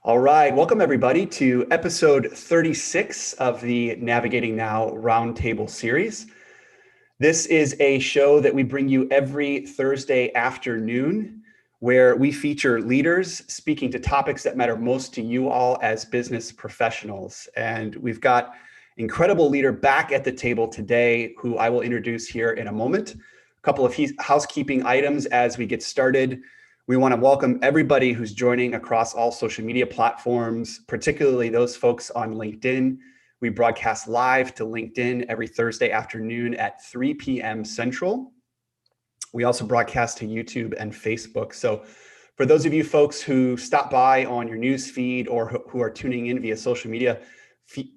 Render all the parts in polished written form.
All right, welcome everybody to episode 36 of the Navigating Now Roundtable series. This is a show that we bring you every Thursday afternoon where we feature leaders speaking to topics that matter most to you all as business professionals. And we've got incredible leader back at the table today who I will introduce here in a moment. A couple of housekeeping items as we get started. We want to welcome everybody who's joining across all social media platforms, particularly those folks on LinkedIn. We broadcast live to LinkedIn every Thursday afternoon at 3 p.m. Central. We also broadcast to YouTube and Facebook. So for those of you folks who stop by on your news feed or who are tuning in via social media,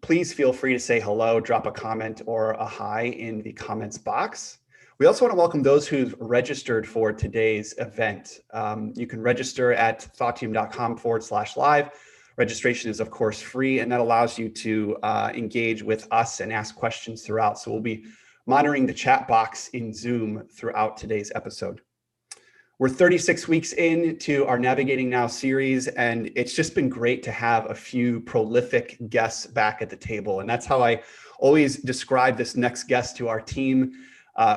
please feel free to say hello, drop a comment or a hi in the comments box. We also want to welcome those who've registered for today's event. You can register at thoughtteam.com/live. Registration is, of course, free, and that allows you to engage with us and ask questions throughout. So we'll be monitoring the chat box in Zoom throughout today's episode. We're 36 weeks into our Navigating Now series, and it's just been great to have a few prolific guests back at the table. And that's how I always describe this next guest to our team.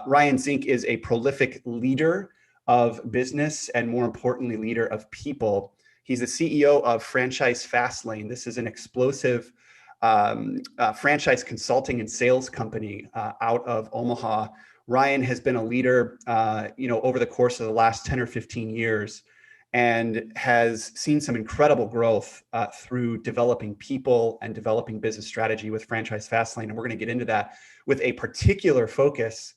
Ryan Zink is a prolific leader of business and, more importantly, leader of people. He's the CEO of Franchise FastlLane. This is an explosive franchise consulting and sales company out of Omaha. Ryan has been a leader, over the course of the last 10 or 15 years and has seen some incredible growth through developing people and developing business strategy with Franchise FastlLane. And we're going to get into that with a particular focus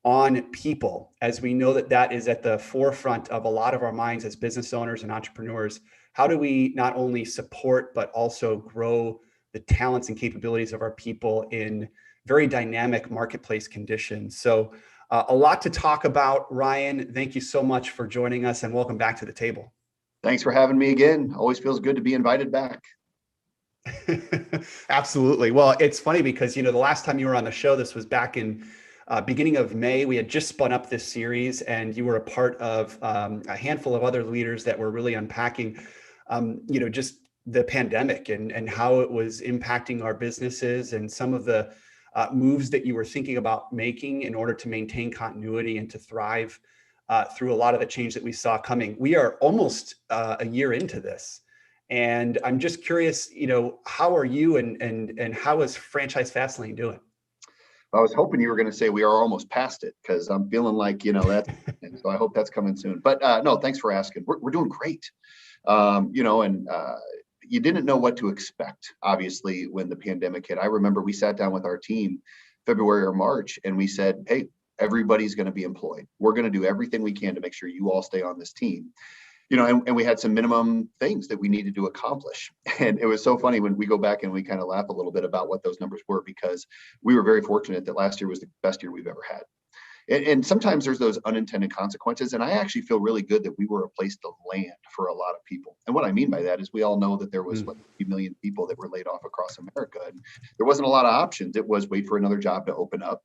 on people, as we know that is at the forefront of a lot of our minds as business owners and entrepreneurs. How do we not only support, but also grow the talents and capabilities of our people in very dynamic marketplace conditions? So a lot to talk about. Ryan, thank you so much for joining us and welcome back to the table. Thanks for having me again. Always feels good to be invited back. Absolutely. Well, it's funny because, the last time you were on the show, this was back in beginning of May. We had just spun up this series and you were a part of a handful of other leaders that were really unpacking, just the pandemic and how it was impacting our businesses and some of the moves that you were thinking about making in order to maintain continuity and to thrive through a lot of the change that we saw coming. We are almost a year into this. And I'm just curious, how are you and how is Franchise FastlLane doing? I was hoping you were going to say we are almost past it because I'm feeling like, that. And so I hope that's coming soon. But no, thanks for asking. We're doing great. You didn't know what to expect, obviously, when the pandemic hit. I remember we sat down with our team February or March and we said, hey, everybody's going to be employed. We're going to do everything we can to make sure you all stay on this team. And we had some minimum things that we needed to accomplish. And it was so funny when we go back and we kind of laugh a little bit about what those numbers were, because we were very fortunate that last year was the best year we've ever had. And sometimes there's those unintended consequences. And I actually feel really good that we were a place to land for a lot of people. And what I mean by that is we all know that there was 3 million people that were laid off across America. And there wasn't a lot of options. It was wait for another job to open up.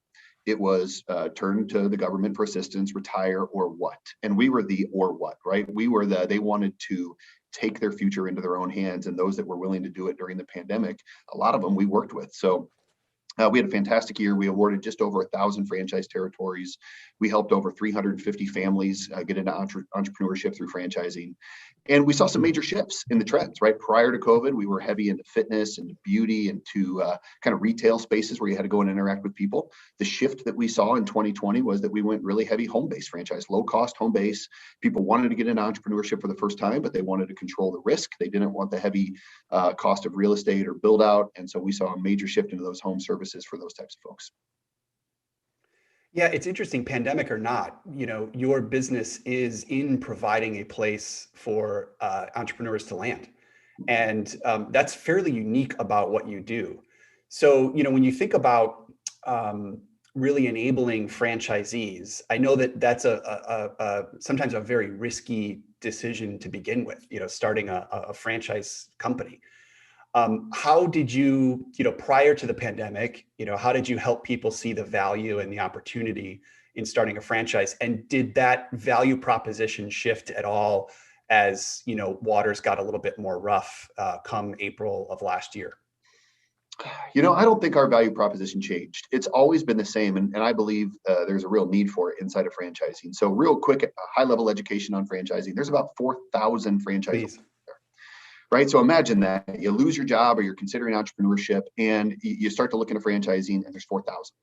It was turn to the government for assistance, retire, or what? And we were the or what, right? We were they wanted to take their future into their own hands. And those that were willing to do it during the pandemic, a lot of them we worked with. So we had a fantastic year. We awarded just over 1,000 franchise territories. We helped over 350 families get into entrepreneurship through franchising. And we saw some major shifts in the trends, right? Prior to COVID, we were heavy into fitness and beauty and to kind of retail spaces where you had to go and interact with people. The shift that we saw in 2020 was that we went really heavy home-based franchise, low-cost home base. People wanted to get into entrepreneurship for the first time, but they wanted to control the risk. They didn't want the heavy cost of real estate or build out. And so we saw a major shift into those home services for those types of folks. Yeah, it's interesting, pandemic or not, your business is in providing a place for entrepreneurs to land. And that's fairly unique about what you do. So, when you think about really enabling franchisees, I know that that's sometimes a very risky decision to begin with, starting a franchise company. How did you, prior to the pandemic, how did you help people see the value and the opportunity in starting a franchise? And did that value proposition shift at all as, waters got a little bit more rough come April of last year? I don't think our value proposition changed. It's always been the same. And I believe there's a real need for it inside of franchising. So real quick, high level education on franchising. There's about 4,000 franchises. Please. Right. So imagine that you lose your job or you're considering entrepreneurship and you start to look into franchising and there's 4,000.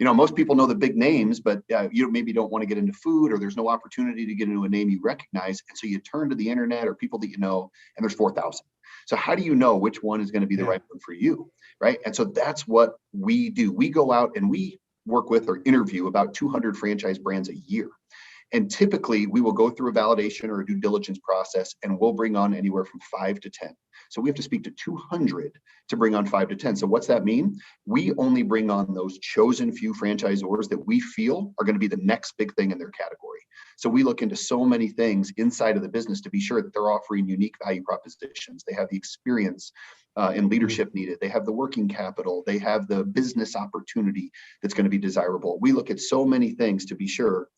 Most people know the big names, but you maybe don't want to get into food or there's no opportunity to get into a name you recognize. And so you turn to the internet or people that you know, and there's 4,000. So how do you know which one is going to be the right one for you? Right. And so that's what we do. We go out and we work with or interview about 200 franchise brands a year. And typically we will go through a validation or a due diligence process and we'll bring on anywhere from 5 to 10. So we have to speak to 200 to bring on 5 to 10. So what's that mean? We only bring on those chosen few franchisors that we feel are going to be the next big thing in their category. So we look into so many things inside of the business to be sure that they're offering unique value propositions. They have the experience and leadership needed. They have the working capital. They have the business opportunity that's going to be desirable. We look at so many things to be sure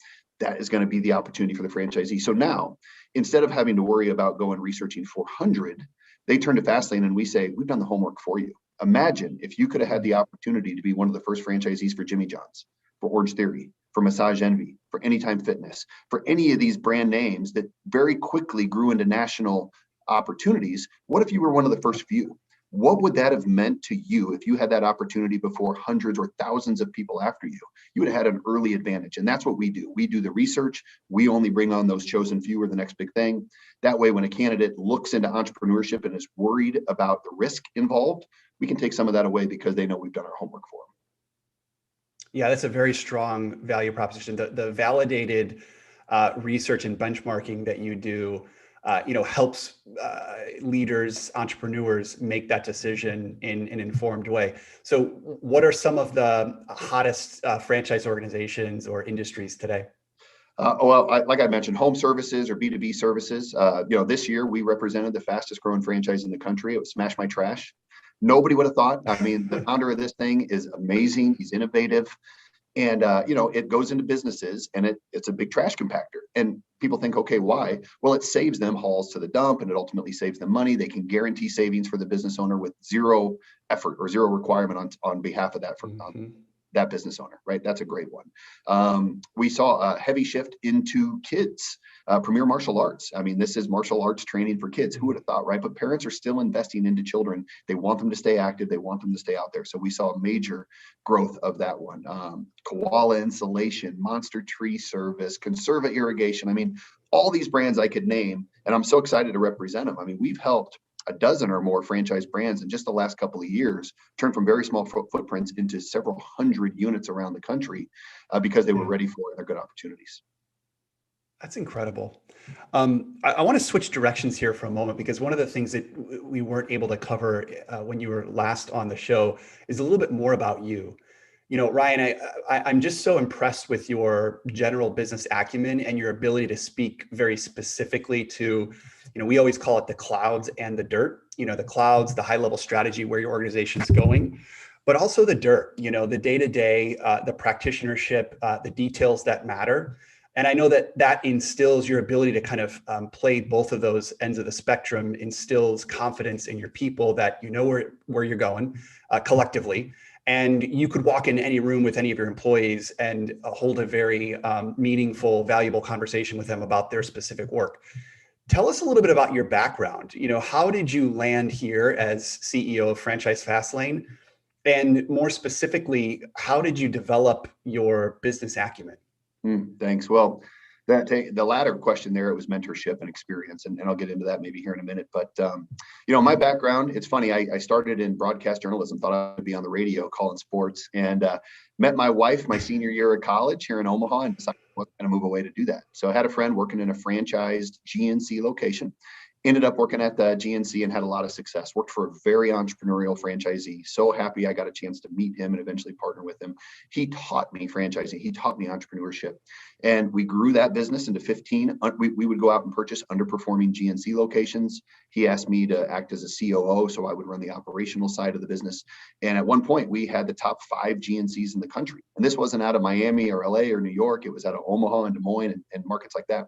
that is going to be the opportunity for the franchisee. So now, instead of having to worry about going researching 400, they turn to FastlLane and we say, we've done the homework for you. Imagine if you could have had the opportunity to be one of the first franchisees for Jimmy John's, for Orange Theory, for Massage Envy, for Anytime Fitness, for any of these brand names that very quickly grew into national opportunities. What if you were one of the first few? What would that have meant to you if you had that opportunity before hundreds or thousands of people after you? You would have had an early advantage. And that's what we do. We do the research. We only bring on those chosen few or the next big thing. That way, when a candidate looks into entrepreneurship and is worried about the risk involved, we can take some of that away because they know we've done our homework for them. Yeah, that's a very strong value proposition. The validated research and benchmarking that you do helps leaders, entrepreneurs make that decision in an informed way. So what are some of the hottest franchise organizations or industries today? Like I mentioned, home services or B2B services. This year we represented the fastest growing franchise in the country. It was Smash My Trash. Nobody would have thought. I mean, the founder of this thing is amazing. He's innovative. And, it goes into businesses and it's a big trash compactor. And people think, okay, why? Well, it saves them hauls to the dump and it ultimately saves them money. They can guarantee savings for the business owner with zero effort or zero requirement on behalf of that that business owner, right? That's a great one. We saw a heavy shift into kids, Premier Martial Arts. I mean, this is martial arts training for kids. Who would have thought, right? But parents are still investing into children. They want them to stay active. They want them to stay out there. So we saw a major growth of that one. Koala Insulation, Monster Tree Service, Conserva Irrigation. I mean, all these brands I could name, and I'm so excited to represent them. I mean, we've helped a dozen or more franchise brands in just the last couple of years turn from very small footprints into several hundred units around the country because they were ready for it and they're good opportunities. That's incredible. I want to switch directions here for a moment because one of the things that we weren't able to cover when you were last on the show is a little bit more about you. Ryan, I'm just so impressed with your general business acumen and your ability to speak very specifically to, we always call it the clouds and the dirt, the clouds, the high level strategy, where your organization's going, but also the dirt, the day-to-day, the practitionership, the details that matter. And I know that instills your ability to kind of play both of those ends of the spectrum, instills confidence in your people that where you're going collectively. And you could walk in any room with any of your employees and hold a very meaningful, valuable conversation with them about their specific work. Tell us a little bit about your background. How did you land here as CEO of Franchise FastlLane? And more specifically, how did you develop your business acumen? Thanks. Well, the latter question there, it was mentorship and experience, and I'll get into that maybe here in a minute. But my background, it's funny. I started in broadcast journalism, thought I would be on the radio calling sports, and met my wife my senior year of college here in Omaha, and decided I was going to move away to do that. So I had a friend working in a franchised GNC location. Ended up working at the GNC and had a lot of success. Worked for a very entrepreneurial franchisee. So happy I got a chance to meet him and eventually partner with him. He taught me franchising. He taught me entrepreneurship. And we grew that business into 15. We would go out and purchase underperforming GNC locations. He asked me to act as a COO, so I would run the operational side of the business. And at one point, we had the top 5 GNCs in the country. And this wasn't out of Miami or LA or New York. It was out of Omaha and Des Moines and markets like that.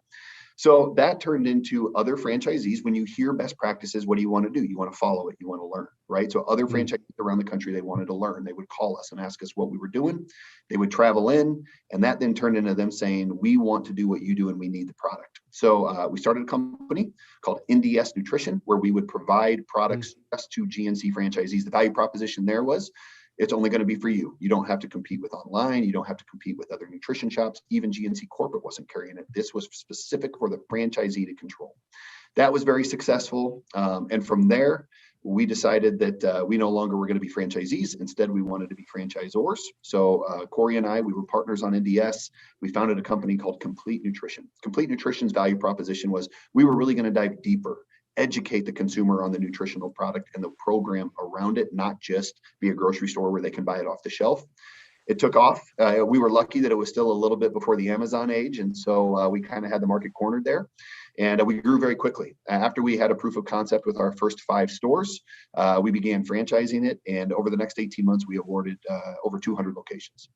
So that turned into other franchisees. When you hear best practices, what do you want to do? You want to follow it. You want to learn, right? So other franchisees around the country, they wanted to learn. They would call us and ask us what we were doing. They would travel in, and that then turned into them saying, we want to do what you do and we need the product. So we started a company called NDS Nutrition, where we would provide products just to GNC franchisees. The value proposition there was, it's only going to be for you. You don't have to compete with online. You don't have to compete with other nutrition shops. Even GNC corporate wasn't carrying it. This was specific for the franchisee to control. That was very successful. And from there, we decided that we no longer were going to be franchisees. Instead, we wanted to be franchisors. So Corey and I, we were partners on NDS. We founded a company called Complete Nutrition. Complete Nutrition's value proposition was we were really going to dive deeper, educate the consumer on the nutritional product and the program around it, not just be a grocery store where they can buy it off the shelf. It took off. We were lucky that it was still a little bit before the Amazon age. And so we kind of had the market cornered there. And we grew very quickly. After we had a proof of concept with our first 5 stores, we began franchising it. And over the next 18 months, we awarded over 200 locations.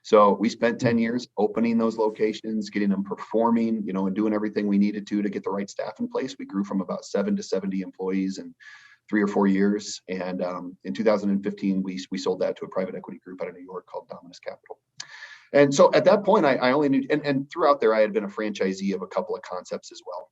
So we spent 10 years opening those locations, getting them performing, and doing everything we needed to get the right staff in place. We grew from about 7 to 70 employees in 3 or 4 years. And in 2015, we sold that to a private equity group out of New York called Dominus Capital. And so at that point, I only knew, and throughout there, I had been a franchisee of a couple of concepts as well.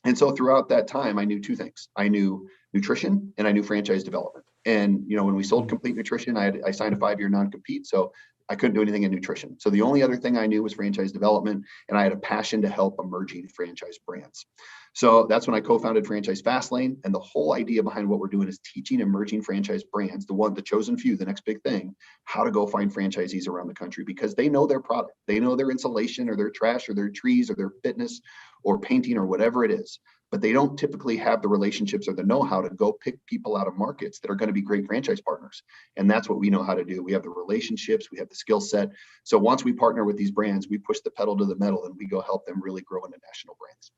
And so throughout that time, I knew 2 things. I knew nutrition and I knew franchise development. And, when we sold Complete Nutrition, I signed a 5-year non-compete. So I couldn't do anything in nutrition. So the only other thing I knew was franchise development, and I had a passion to help emerging franchise brands. So that's when I co-founded Franchise FastlLane. And the whole idea behind what we're doing is teaching emerging franchise brands, the chosen few, the next big thing, how to go find franchisees around the country, because they know their product. They know their insulation or their trash or their trees or their fitness or painting or whatever it is. But they don't typically have the relationships or the know-how to go pick people out of markets that are going to be great franchise partners. And that's what we know how to do. We have the relationships, we have the skill set. So once we partner with these brands, we push the pedal to the metal and we go help them really grow into national brands.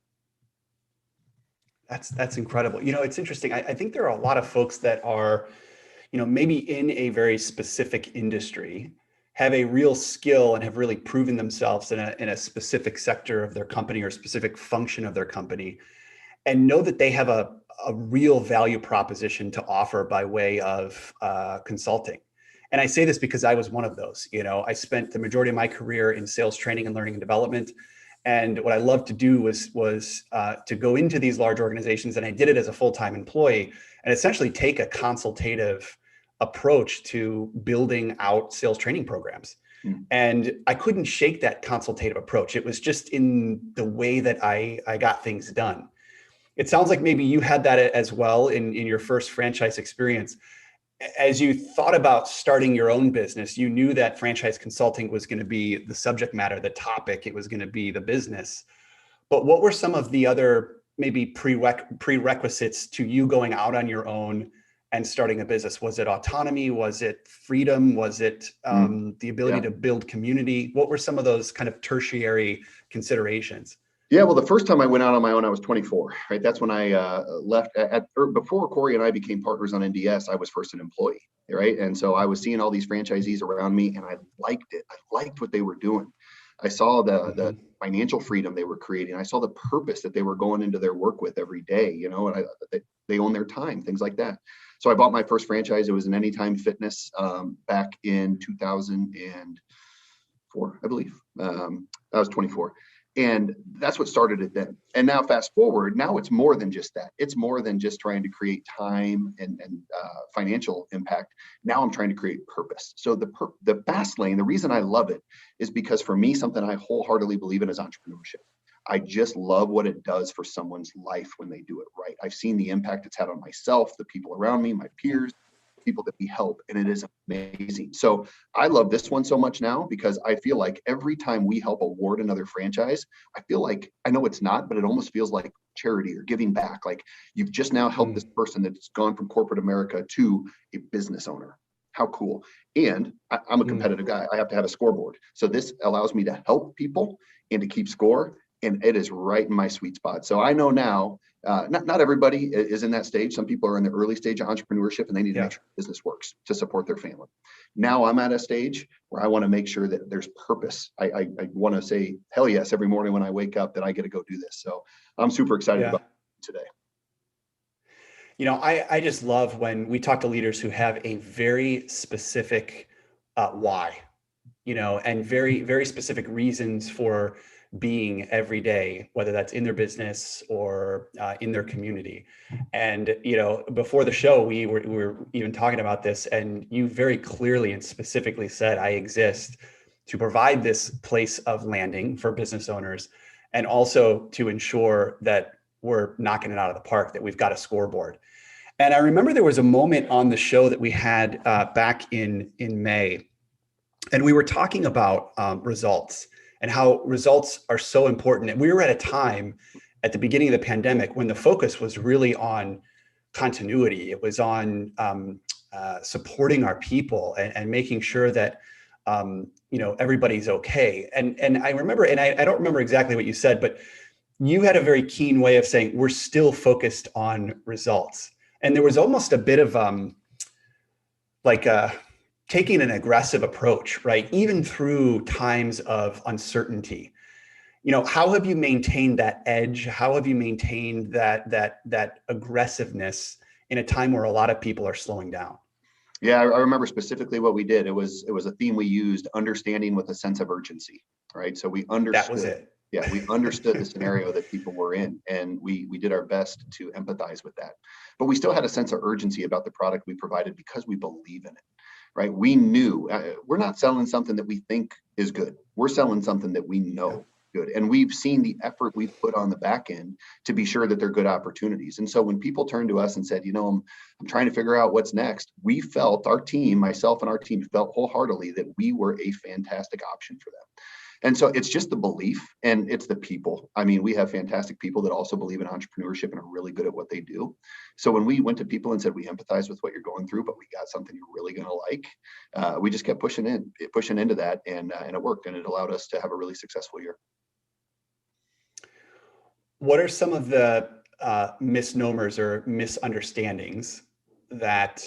That's incredible. It's interesting. I think there are a lot of folks that are, maybe in a very specific industry, have a real skill and have really proven themselves in a specific sector of their company or specific function of their company, and know that they have a real value proposition to offer by way of consulting. And I say this because I was one of those. I spent the majority of my career in sales training and learning and development. And what I loved to do was to go into these large organizations, and I did it as a full-time employee, and essentially take a consultative approach to building out sales training programs. And I couldn't shake that consultative approach. It was just in the way that I got things done. It sounds like maybe you had that as well in your first franchise experience. As you thought about starting your own business, you knew that franchise consulting was going to be the subject matter, the topic, it was going to be the business. But what were some of the other maybe prerequisites to you going out on your own and starting a business? Was it autonomy? Was it freedom? Was it the ability to build community? What were some of those kind of tertiary considerations? Yeah, well, the first time I went out on my own, I was 24, right? That's when I left. Before Corey and I became partners on NDS, I was first an employee, right? And so I was seeing all these franchisees around me, and I liked it. I liked what they were doing. I saw the financial freedom they were creating. I saw the purpose that they were going into their work with every day, and they own their time, things like that. So I bought my first franchise. It was an Anytime Fitness back in 2004, I believe. I was 24. And that's what started it then. And now fast forward, now it's more than just that. It's more than just trying to create time and financial impact. Now I'm trying to create purpose. So the fast lane, the reason I love it is because for me, something I wholeheartedly believe in is entrepreneurship. I just love what it does for someone's life when they do it right. I've seen the impact it's had on myself, the people around me, my peers, people that we help, and it is amazing. So I love this one so much now because I feel like every time we help award another franchise, I feel like, I know it's not, but it almost feels like charity or giving back. Like you've just now helped this person that's gone from corporate America to a business owner. How cool. And I'm a competitive guy. I have to have a scoreboard. So this allows me to help people and to keep score. And it is right in my sweet spot. So I know now Not everybody is in that stage. Some people are in the early stage of entrepreneurship and they need to Yeah. make sure business works to support their family. Now I'm at a stage where I want to make sure that there's purpose. I want to say, hell yes, every morning when I wake up that I get to go do this. So I'm super excited Yeah. about today. I just love when we talk to leaders who have a very specific why, and very, very specific reasons for being every day, whether that's in their business or in their community. And, before the show, we were even talking about this, and you very clearly and specifically said, I exist to provide this place of landing for business owners, and also to ensure that we're knocking it out of the park, that we've got a scoreboard. And I remember there was a moment on the show that we had back in May, and we were talking about results and how results are so important. And we were at a time at the beginning of the pandemic when the focus was really on continuity. It was on supporting our people and making sure that everybody's okay. And I remember, and I don't remember exactly what you said, but you had a very keen way of saying we're still focused on results. And there was almost a bit of taking an aggressive approach, right? Even through times of uncertainty. How have you maintained that edge? How have you maintained that aggressiveness in a time where a lot of people are slowing down? Yeah, I remember specifically what we did. It was a theme we used, understanding with a sense of urgency, right? So we understood. That was it. Yeah, we understood the scenario that people were in, and we did our best to empathize with that. But we still had a sense of urgency about the product we provided because we believe in it, right? We knew we're not selling something that we think is good. We're selling something that we know good. And we've seen the effort we've put on the back end to be sure that they're good opportunities. And so when people turned to us and said, I'm trying to figure out what's next, we felt, our team, myself and our team felt wholeheartedly that we were a fantastic option for them. And so it's just the belief and it's the people. I mean, we have fantastic people that also believe in entrepreneurship and are really good at what they do. So when we went to people and said, we empathize with what you're going through, but we got something you're really going to like, we just kept pushing into that, and it worked, and it allowed us to have a really successful year. What are some of the misnomers or misunderstandings that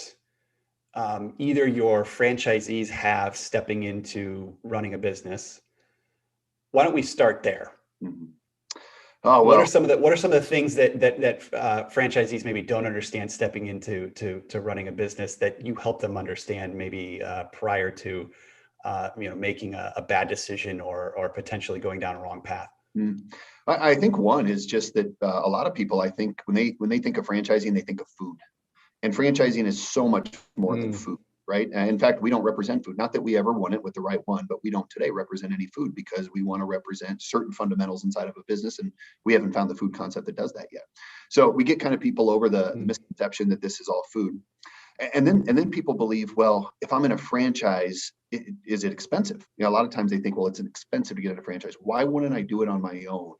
either your franchisees have stepping into running a business? Why don't we start there? Mm-hmm. Oh, well, what are some of the things that franchisees maybe don't understand stepping into running a business that you help them understand maybe prior to making a bad decision or potentially going down a wrong path? I think one is just that a lot of people, I think when they think of franchising, they think of food, and franchising is so much more than food. Right. And in fact, we don't represent food. Not that we ever won it with the right one, but we don't today represent any food because we want to represent certain fundamentals inside of a business. And we haven't found the food concept that does that yet. So we get kind of people over the misconception that this is all food. And then people believe, well, if I'm in a franchise, is it expensive? A lot of times they think, well, it's expensive to get in a franchise. Why wouldn't I do it on my own,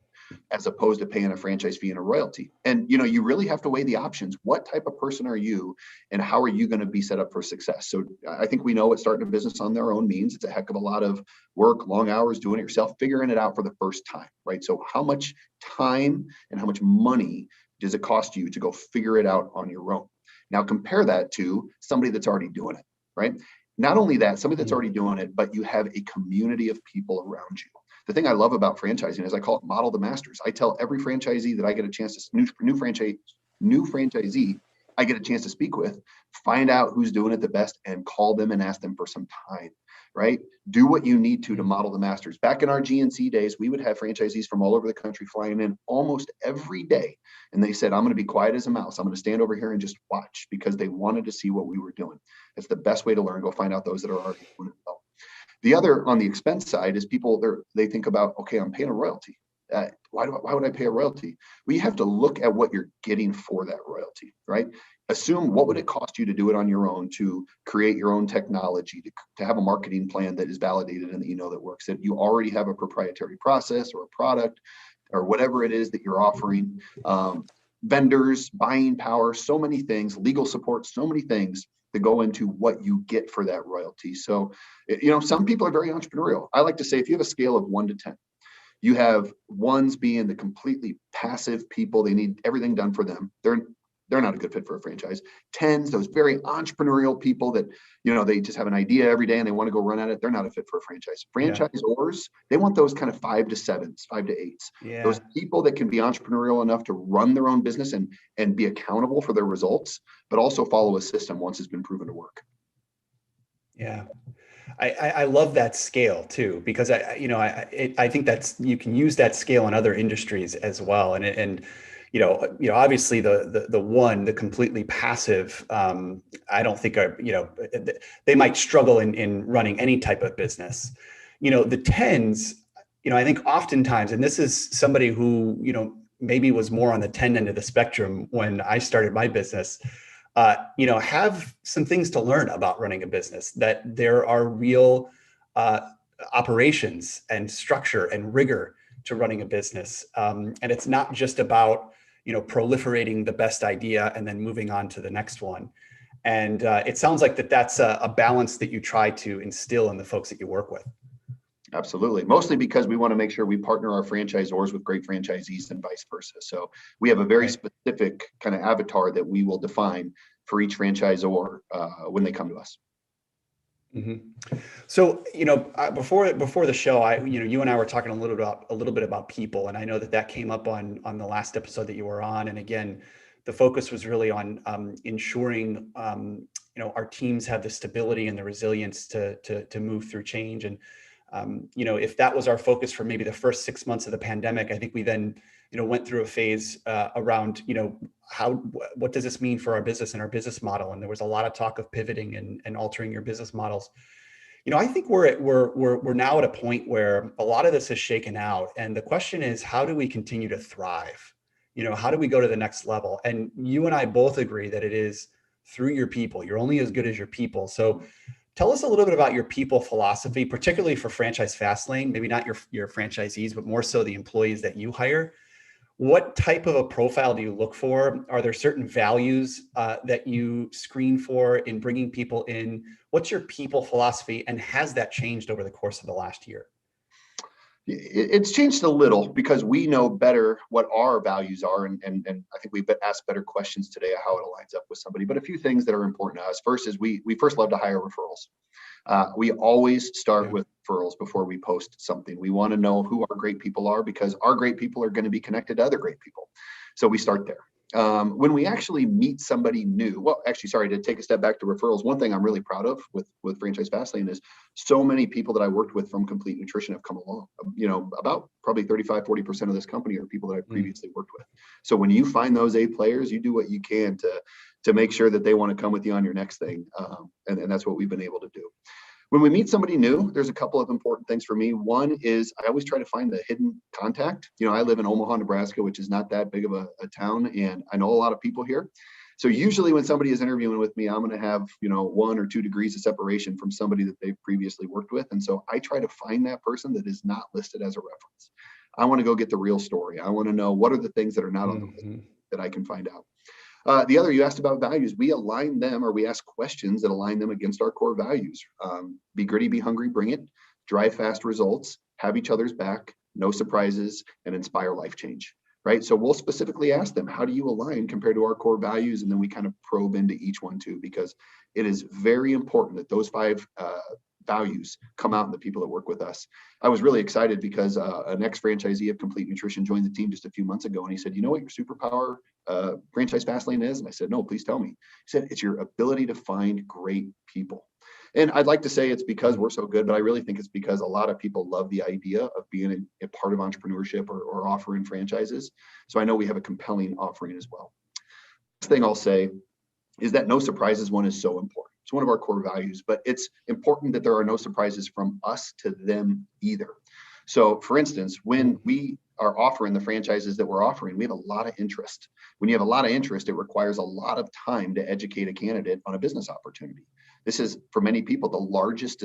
as opposed to paying a franchise fee and a royalty? And you really have to weigh the options. What type of person are you, and how are you going to be set up for success? So I think we know what starting a business on their own means. It's a heck of a lot of work, long hours, doing it yourself, figuring it out for the first time, right? So how much time and how much money does it cost you to go figure it out on your own? Now compare that to somebody that's already doing it, right? Not only that, somebody that's already doing it, but you have a community of people around you. The thing I love about franchising is I call it model the masters. I tell every franchisee that I get a chance to new franchisee I get a chance to speak with, find out who's doing it the best and call them and ask them for some time, right? Do what you need to model the masters. Back in our GNC days, we would have franchisees from all over the country flying in almost every day. And they said, I'm going to be quiet as a mouse. I'm going to stand over here and just watch, because they wanted to see what we were doing. It's the best way to learn. Go find out those that are already doing it well. The other, on the expense side, is people, they think about, okay, I'm paying a royalty. Why would I pay a royalty? Well, you have to look at what you're getting for that royalty, right? Assume, what would it cost you to do it on your own, to create your own technology, to have a marketing plan that is validated and that that works, that you already have a proprietary process or a product or whatever it is that you're offering, vendors, buying power, so many things, legal support, so many things that go into what you get for that royalty. So, some people are very entrepreneurial. I like to say, if you have a scale of 1 to 10, You have ones being the completely passive people. They need everything done for them. They're not a good fit for a franchise. Tens, those very entrepreneurial people that, they just have an idea every day and they want to go run at it. They're not a fit for a franchise. Franchisors, they want those kind of 5 to 7s, 5 to 8s. Yeah. Those people that can be entrepreneurial enough to run their own business and be accountable for their results, but also follow a system once it's been proven to work. Yeah. I love that scale too, because I think that's, you can use that scale in other industries as well. And obviously the completely passive, I don't think they might struggle in running any type of business. The tens, I think oftentimes, and this is somebody who, maybe was more on the 10 end of the spectrum when I started my business, have some things to learn about running a business, that there are real operations and structure and rigor to running a business. And it's not just about, proliferating the best idea and then moving on to the next one. And it sounds like that's a balance that you try to instill in the folks that you work with. Absolutely. Mostly because we want to make sure we partner our franchisors with great franchisees and vice versa. So we have a very specific kind of avatar that we will define for each franchisor when they come to us. Mm-hmm. So, before the show, you and I were talking a little bit about people, and I know that came up on the last episode that you were on. And again, the focus was really on ensuring, our teams have the stability and the resilience to move through change. And if that was our focus for maybe the first 6 months of the pandemic, I think we then, went through a phase around, what does this mean for our business and our business model? And there was a lot of talk of pivoting and altering your business models. I think we're now at a point where a lot of this is shaken out. And the question is, how do we continue to thrive? How do we go to the next level? And you and I both agree that it is through your people. You're only as good as your people. So tell us a little bit about your people philosophy, particularly for Franchise FastlLane, maybe not your franchisees, but more so the employees that you hire. What type of a profile do you look for? Are there certain values that you screen for in bringing people in? What's your people philosophy, and has that changed over the course of the last year? It's changed a little because we know better what our values are. And I think we've asked better questions today of how it aligns up with somebody. But a few things that are important to us. First is we first love to hire referrals. We always start with referrals before we post something. We want to know who our great people are, because our great people are going to be connected to other great people. So we start there. When we actually meet somebody new, to take a step back to referrals, one thing I'm really proud of with Franchise FastlLane is so many people that I worked with from Complete Nutrition have come along. About probably 35-40% of this company are people that I previously worked with. So when you find those A players, you do what you can to make sure that they want to come with you on your next thing. And that's what we've been able to do. When we meet somebody new, there's a couple of important things for me. One is I always try to find the hidden contact. I live in Omaha, Nebraska, which is not that big of a town, and I know a lot of people here. So usually when somebody is interviewing with me, I'm going to have, 1 or 2 degrees of separation from somebody that they've previously worked with. And so I try to find that person that is not listed as a reference. I want to go get the real story. I want to know what are the things that are not on the list that I can find out. The other, you asked about values. We align them, or we ask questions that align them against our core values. Be gritty, be hungry, bring it, drive fast results, have each other's back, no surprises, and inspire life change, right? So we'll specifically ask them, how do you align compared to our core values? And then we kind of probe into each one too, because it is very important that those 5 values come out in the people that work with us. I was really excited because an ex-franchisee of Complete Nutrition joined the team just a few months ago, and he said, "You know what your superpower Franchise FastlLane is?" And I said, "No, please tell me." He said, "It's your ability to find great people." And I'd like to say it's because we're so good, but I really think it's because a lot of people love the idea of being a part of entrepreneurship or offering franchises. So I know we have a compelling offering as well. Next thing I'll say is that no surprises one is so important. It's one of our core values, but it's important that there are no surprises from us to them either. So for instance, when we are offering the franchises that we're offering, we have a lot of interest. When you have a lot of interest, it requires a lot of time to educate a candidate on a business opportunity. This is, for many people, the largest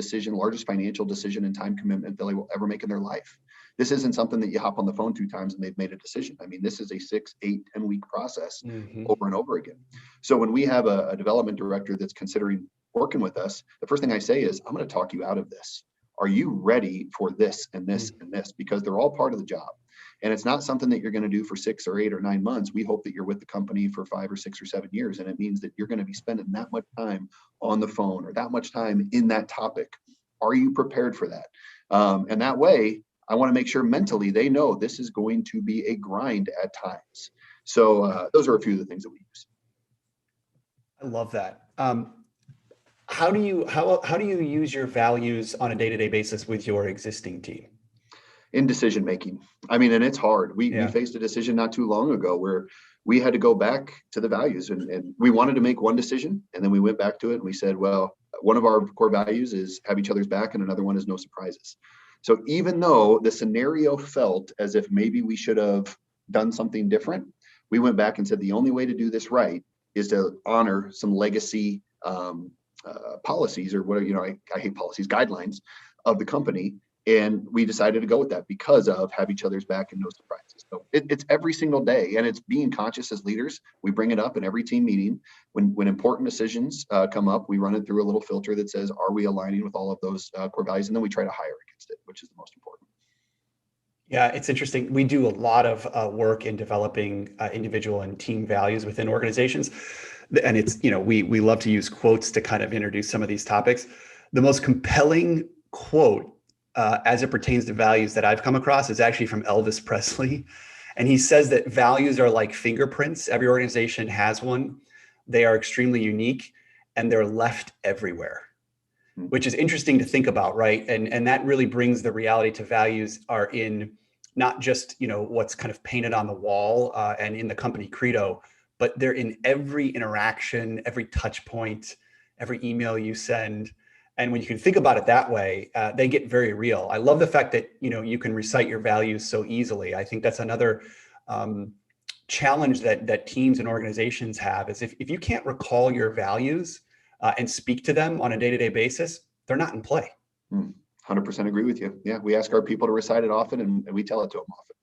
financial decision and time commitment that they will ever make in their life. This isn't something that you hop on the phone 2 times and they've made a decision. I mean, this is a 6, 8, 10 week process over and over again. So when we have a development director that's considering working with us, the first thing I say is, I'm going to talk you out of this. are you ready for this and this and this? Because they're all part of the job. And it's not something that you're going to do for 6 or 8 or 9 months. We hope that you're with the company for 5 or 6 or 7 years. And it means that you're going to be spending that much time on the phone or that much time in that topic. Are you prepared for that? And that way, I want to make sure mentally they know this is going to be a grind at times. So those are a few of the things that we use. I love that. How do you use your values on a day-to-day basis with your existing team? In decision making. I mean, and it's hard. We faced a decision not too long ago where we had to go back to the values, and we wanted to make one decision, and then we went back to it and we said, well, one of our core values is have each other's back, and another one is no surprises. So even though the scenario felt as if maybe we should have done something different, we went back and said the only way to do this right is to honor some legacy policies, or what, I hate policies, guidelines of the company. And we decided to go with that because of have each other's back and no surprises. So it's every single day, and it's being conscious as leaders. We bring it up in every team meeting. When important decisions come up, we run it through a little filter that says, are we aligning with all of those core values? And then we try to hire against it, which is the most important. Yeah, it's interesting. We do a lot of work in developing individual and team values within organizations. And it's, we love to use quotes to kind of introduce some of these topics. The most compelling quote as it pertains to values that I've come across is actually from Elvis Presley. And he says that values are like fingerprints. Every organization has one. They are extremely unique and they're left everywhere, which is interesting to think about, right? And that really brings the reality to values are in not just, what's kind of painted on the wall and in the company credo, but they're in every interaction, every touch point, every email you send. And when you can think about it that way, they get very real. I love the fact that, you can recite your values so easily. I think that's another challenge that teams and organizations have is if you can't recall your values and speak to them on a day-to-day basis, they're not in play. 100% agree with you. Yeah, we ask our people to recite it often, and we tell it to them often.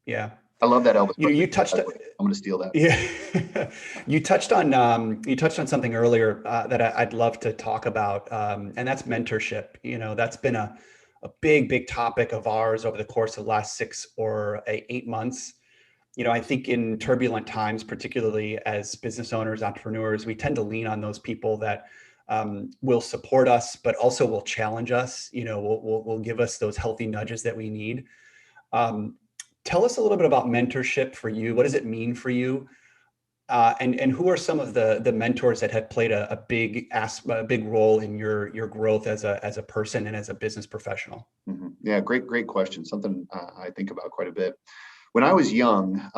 Yeah. I love that, Elvis. You touched. I'm going to steal that. Yeah, you touched on something earlier that I'd love to talk about, and that's mentorship. That's been a big topic of ours over the course of the last 6 or 8 months. I think in turbulent times, particularly as business owners, entrepreneurs, we tend to lean on those people that will support us, but also will challenge us. Will give us those healthy nudges that we need. Tell us a little bit about mentorship for you. What does it mean for you? And who are some of the mentors that have played a big role in your growth as a person and as a business professional? Mm-hmm. Yeah, great question. Something I think about quite a bit. When I was young,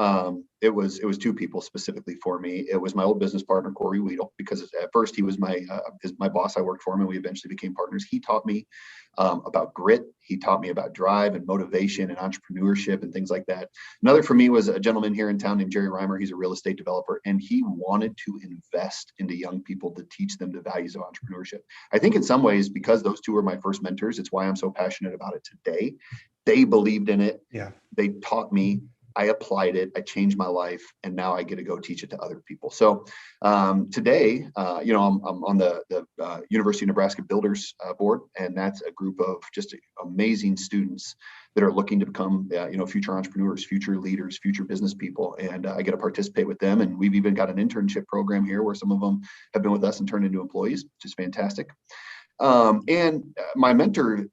it was 2 people specifically for me. It was my old business partner, Corey Weedle, because at first he was my boss. I worked for him, and we eventually became partners. He taught me about grit. He taught me about drive and motivation and entrepreneurship and things like that. Another for me was a gentleman here in town named Jerry Reimer. He's a real estate developer, and he wanted to invest into young people to teach them the values of entrepreneurship. I think in some ways, because those 2 were my first mentors, it's why I'm so passionate about it today. They believed in it. Yeah. They taught me. I applied it. I changed my life, and now I get to go teach it to other people. So today, I'm on the University of Nebraska Builders Board, and that's a group of just amazing students that are looking to become, future entrepreneurs, future leaders, future business people. And I get to participate with them. And we've even got an internship program here where some of them have been with us and turned into employees, which is fantastic. And my mentor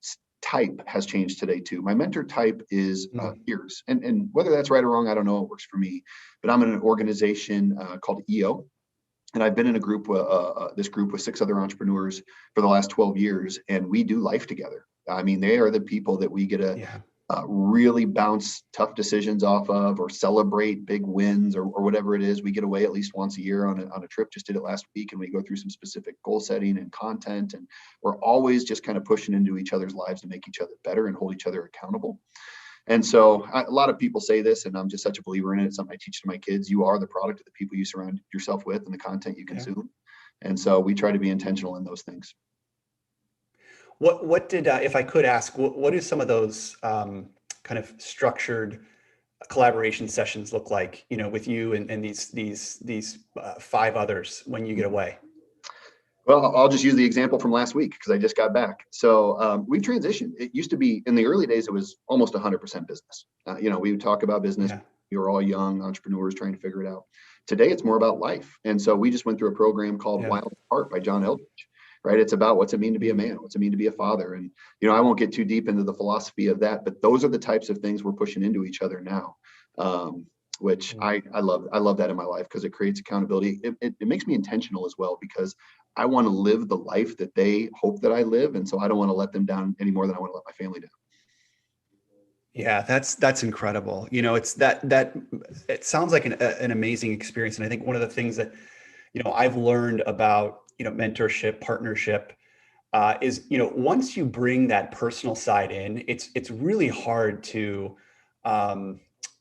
type has changed today too. My mentor type is peers, and whether that's right or wrong, I don't know. It works for me, but I'm in an organization called EO, and I've been in a group, this group with 6 other entrepreneurs for the last 12 years, and we do life together. I mean, they are the people that we get to really bounce tough decisions off of, or celebrate big wins, or whatever it is. We get away at least once a year on a trip. Just did it last week, and we go through some specific goal setting and content, and we're always just kind of pushing into each other's lives to make each other better and hold each other accountable. And so a lot of people say this, and I'm just such a believer in it. It's something I teach to my kids. You are the product of the people you surround yourself with and the content you consume. And so we try to be intentional in those things. What did, if I could ask, what do some of those kind of structured collaboration sessions look like, with you and these 5 others when you get away? Well, I'll just use the example from last week because I just got back. So we've transitioned. It used to be in the early days, it was almost 100% business. We would talk about business. Yeah. We were all young entrepreneurs trying to figure it out. Today, it's more about life. And so we just went through a program called Yeah. Wild at Heart by John Eldridge, right? It's about what's it mean to be a man, what's it mean to be a father. And, I won't get too deep into the philosophy of that, but those are the types of things we're pushing into each other now. Which I love that in my life because it creates accountability. It makes me intentional as well because I want to live the life that they hope that I live. And so I don't want to let them down any more than I want to let my family down. Yeah, that's incredible. It's that it sounds like an amazing experience. And I think one of the things that, I've learned about, mentorship, partnership, is, once you bring that personal side in, it's really hard to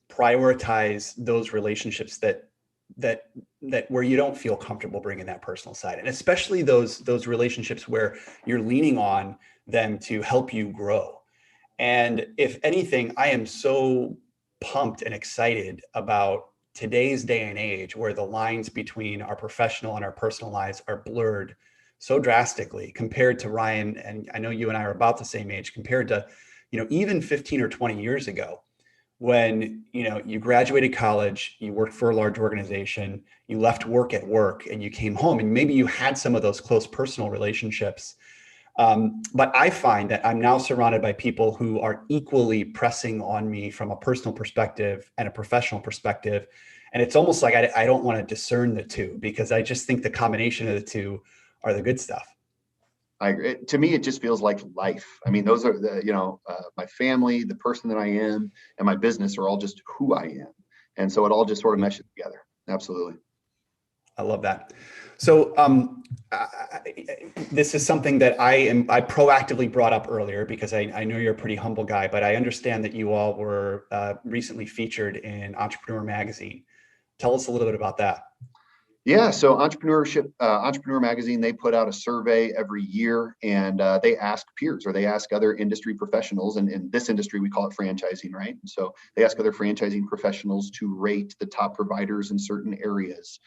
prioritize those relationships that where you don't feel comfortable bringing that personal side, and especially those relationships where you're leaning on them to help you grow. And if anything, I am so pumped and excited about today's day and age where the lines between our professional and our personal lives are blurred so drastically compared to Ryan. And I know you and I are about the same age compared to, even 15 or 20 years ago when, you graduated college, you worked for a large organization, you left work at work and you came home and maybe you had some of those close personal relationships. But I find that I'm now surrounded by people who are equally pressing on me from a personal perspective and a professional perspective. And it's almost like I don't want to discern the two because I just think the combination of the two are the good stuff. I agree. To me, it just feels like life. I mean, those are my family, the person that I am, and my business are all just who I am. And so it all just sort of meshes together. Absolutely. I love that. So this is something that I proactively brought up earlier because I know you're a pretty humble guy, but I understand that you all were recently featured in Entrepreneur Magazine. Tell us a little bit about that. Yeah, so Entrepreneur Magazine, they put out a survey every year and they ask peers or they ask other industry professionals. And in this industry, we call it franchising, right? And so they ask other franchising professionals to rate the top providers in certain areas,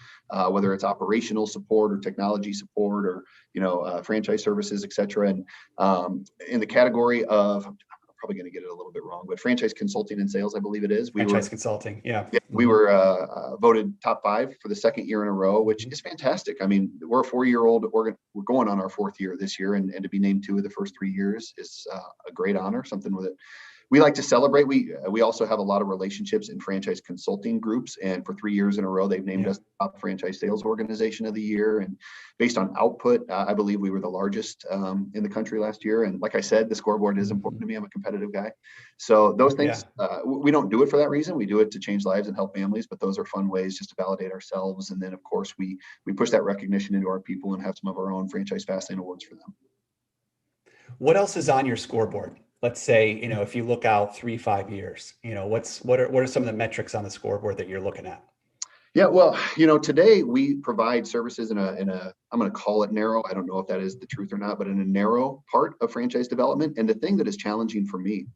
whether it's operational support or technology support or, franchise services, et cetera. And in the category of, probably going to get it a little bit wrong, but franchise consulting and sales, I believe it is. Franchise consulting, yeah. We were voted top 5 for the second year in a row, which is fantastic. I mean, we're a 4-year-old organ. We're going on our 4th year this year, and to be named 2 of the first 3 years is a great honor. Something with it. We like to celebrate. We also have a lot of relationships in franchise consulting groups, and for 3 years in a row, they've named us top franchise sales organization of the year. And based on output, I believe we were the largest in the country last year. And like I said, the scoreboard is important to me. I'm a competitive guy, so those things we don't do it for that reason. We do it to change lives and help families. But those are fun ways just to validate ourselves. And then, of course, we push that recognition into our people and have some of our own Franchise FastlAne awards for them. What else is on your scoreboard? Let's say, if you look out 3-5 years, what are some of the metrics on the scoreboard that you're looking at? Yeah, well, today we provide services in a I'm going to call it narrow. I don't know if that is the truth or not, but in a narrow part of franchise development. And the thing that is challenging for me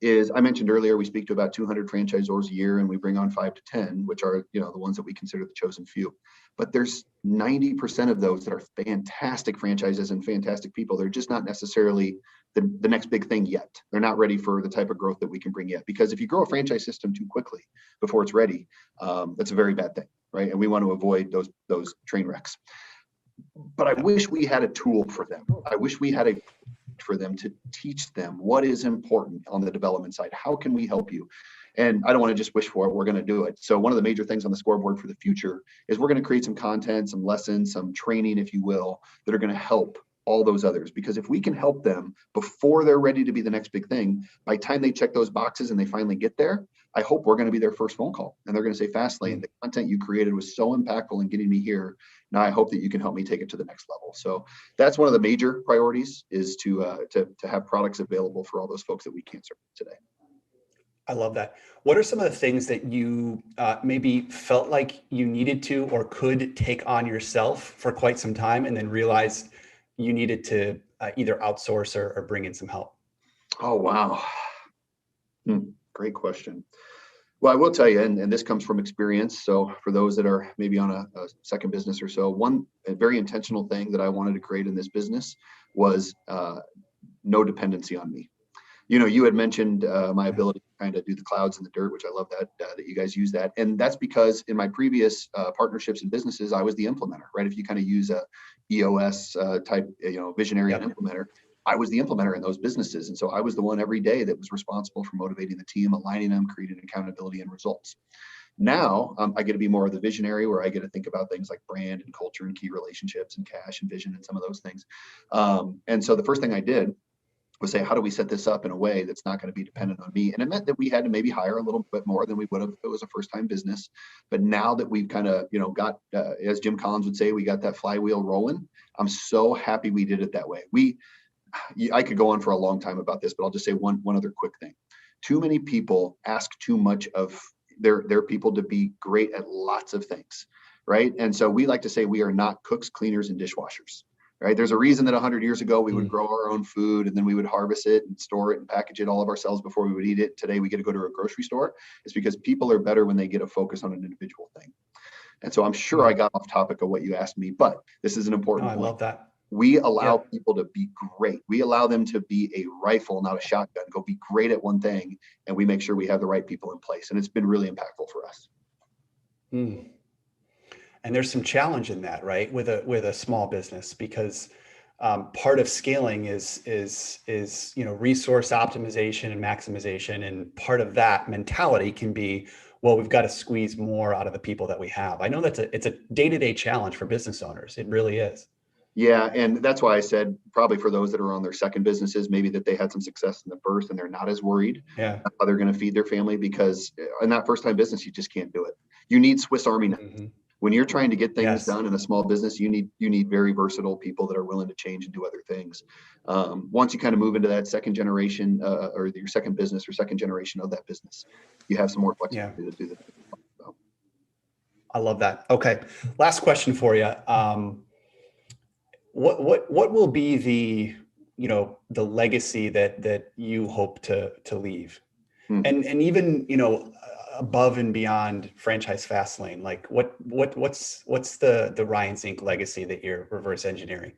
is I mentioned earlier, we speak to about 200 franchisors a year and we bring on 5 to 10, which are, the ones that we consider the chosen few. But there's 90% of those that are fantastic franchises and fantastic people. They're just not necessarily the next big thing yet. They're not ready for the type of growth that we can bring yet. Because if you grow a franchise system too quickly before it's ready, that's a very bad thing, right? And we want to avoid those train wrecks. But I wish we had a tool for them. I wish we had for them to teach them what is important on the development side. How can we help you? And I don't want to just wish for it. We're going to do it. So one of the major things on the scoreboard for the future is we're going to create some content, some lessons, some training, if you will, that are going to help all those others. Because if we can help them before they're ready to be the next big thing, by the time they check those boxes and they finally get there, I hope we're going to be their first phone call. And they're going to say, FastlAne, the content you created was so impactful in getting me here. Now I hope that you can help me take it to the next level. So that's one of the major priorities is to have products available for all those folks that we can't serve today. I love that. What are some of the things that you maybe felt like you needed to or could take on yourself for quite some time and then realized you needed to either outsource or bring in some help? Oh, wow. Great question. Well, I will tell you, and this comes from experience. So for those that are maybe on a second business or so, a very intentional thing that I wanted to create in this business was no dependency on me. You had mentioned my ability to kind of do the clouds and the dirt, which I love that you guys use that. And that's because in my previous partnerships and businesses, I was the implementer, right? If you kind of use a EOS type, visionary and implementer, I was the implementer in those businesses. And so I was the one every day that was responsible for motivating the team, aligning them, creating accountability and results. Now I get to be more of the visionary, where I get to think about things like brand and culture and key relationships and cash and vision and some of those things. And so the first thing I did was say, how do we set this up in a way that's not going to be dependent on me? And it meant that we had to maybe hire a little bit more than we would have if it was a first-time business. But now that we've kind of, got, as Jim Collins would say, we got that flywheel rolling. I'm so happy we did it that way. I could go on for a long time about this, but I'll just say one other quick thing. Too many people ask too much of their people to be great at lots of things, right? And so we like to say we are not cooks, cleaners, and dishwashers, right? There's a reason that 100 years ago we would grow our own food, and then we would harvest it and store it and package it all of ourselves before we would eat it. Today we get to go to a grocery store. It's because people are better when they get a focus on an individual thing. And so I'm sure I got off topic of what you asked me, but this is an important point. I love that. We allow people to be great. We allow them to be a rifle, not a shotgun, go be great at one thing. And we make sure we have the right people in place. And it's been really impactful for us. And there's some challenge in that, right? With a small business, because part of scaling is resource optimization and maximization. And part of that mentality can be, well, we've got to squeeze more out of the people that we have. I know it's a day-to-day challenge for business owners. It really is. Yeah. And that's why I said probably for those that are on their second businesses, maybe that they had some success in the first and they're not as worried how they're going to feed their family, because in that first time business, you just can't do it. You need Swiss Army knife. When you're trying to get things done in a small business, you need very versatile people that are willing to change and do other things. Once you kind of move into that second generation or your second business or second generation of that business, you have some more flexibility to do that. So. I love that. Okay. Last question for you. What will be the legacy that you hope to leave, and even above and beyond Franchise FastlLane? Like what's the Ryan Zink legacy that you're reverse engineering?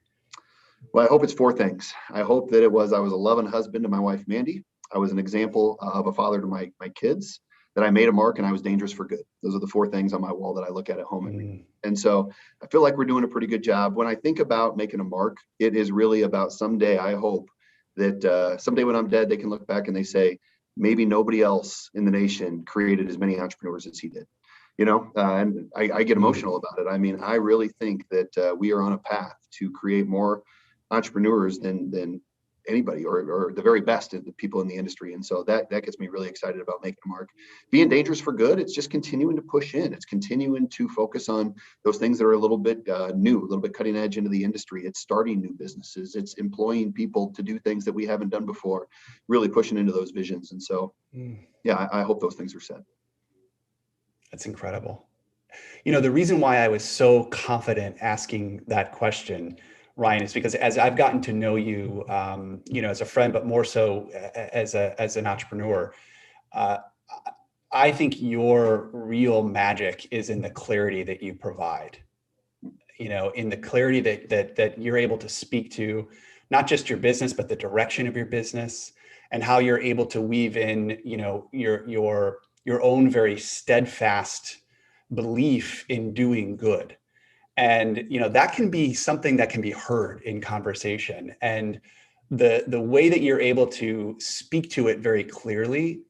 Well, I hope it's four things. I hope that I was a loving husband to my wife Mandy. I was an example of a father to my kids. That I made a mark and I was dangerous for good. Those are the four things on my wall that I look at home. And so I feel like we're doing a pretty good job. When I think about making a mark, it is really about someday, I hope that someday when I'm dead, they can look back and they say, maybe nobody else in the nation created as many entrepreneurs as he did. And I get emotional about it. I mean, I really think that we are on a path to create more entrepreneurs than anybody or the very best of the people in the industry. And so that gets me really excited about making a mark. Being dangerous for good, it's just continuing to push in. It's continuing to focus on those things that are a little bit new, a little bit cutting edge into the industry. It's starting new businesses. It's employing people to do things that we haven't done before, really pushing into those visions. And so, I hope those things are said. That's incredible. The reason why I was so confident asking that question, Ryan, is because as I've gotten to know you, as a friend, but more so as an entrepreneur, I think your real magic is in the clarity that you provide. In the clarity that you're able to speak to, not just your business, but the direction of your business, and how you're able to weave in, your own very steadfast belief in doing good. And, that can be something that can be heard in conversation. And the way that you're able to speak to it very clearly,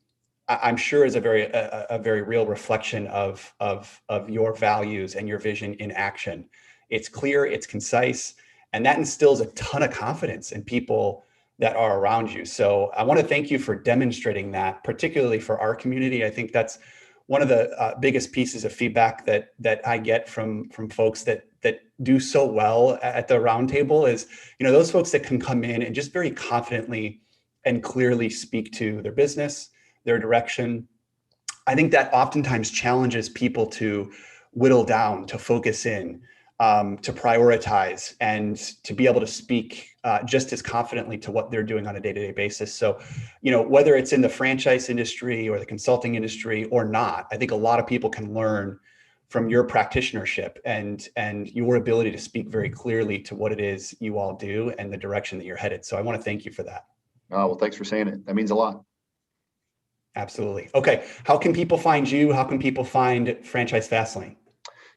I'm sure is a very real reflection of your values and your vision in action. It's clear, it's concise, and that instills a ton of confidence in people that are around you. So I want to thank you for demonstrating that, particularly for our community. I think that's one of the biggest pieces of feedback that I get from folks that do so well at the Roundtable is, those folks that can come in and just very confidently and clearly speak to their business, their direction. I think that oftentimes challenges people to whittle down, to focus in, to prioritize and to be able to speak just as confidently to what they're doing on a day-to-day basis. So, whether it's in the franchise industry or the consulting industry or not, I think a lot of people can learn from your practitionership and your ability to speak very clearly to what it is you all do and the direction that you're headed. So I want to thank you for that. Oh, well, thanks for saying it. That means a lot. Absolutely. Okay. How can people find you? How can people find Franchise FastlLane?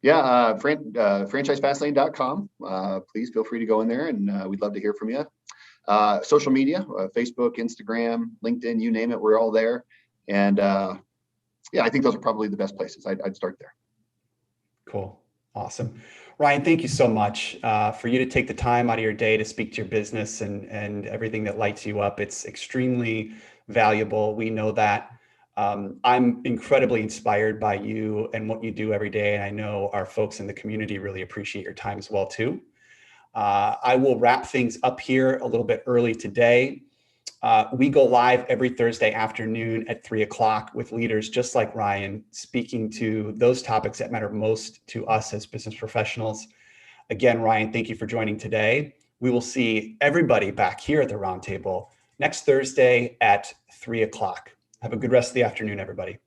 Yeah, franchisefastlane.com. Please feel free to go in there, and we'd love to hear from you. Social media, Facebook, Instagram, LinkedIn, you name it, we're all there. And yeah, I think those are probably the best places. I'd start there. Cool. Awesome. Ryan, thank you so much for you to take the time out of your day to speak to your business and everything that lights you up. It's extremely valuable. We know that. I'm incredibly inspired by you and what you do every day. And I know our folks in the community really appreciate your time as well, too. I will wrap things up here a little bit early today. We go live every Thursday afternoon at 3:00 with leaders just like Ryan, speaking to those topics that matter most to us as business professionals. Again, Ryan, thank you for joining today. We will see everybody back here at the Roundtable next Thursday at 3:00. Have a good rest of the afternoon, everybody.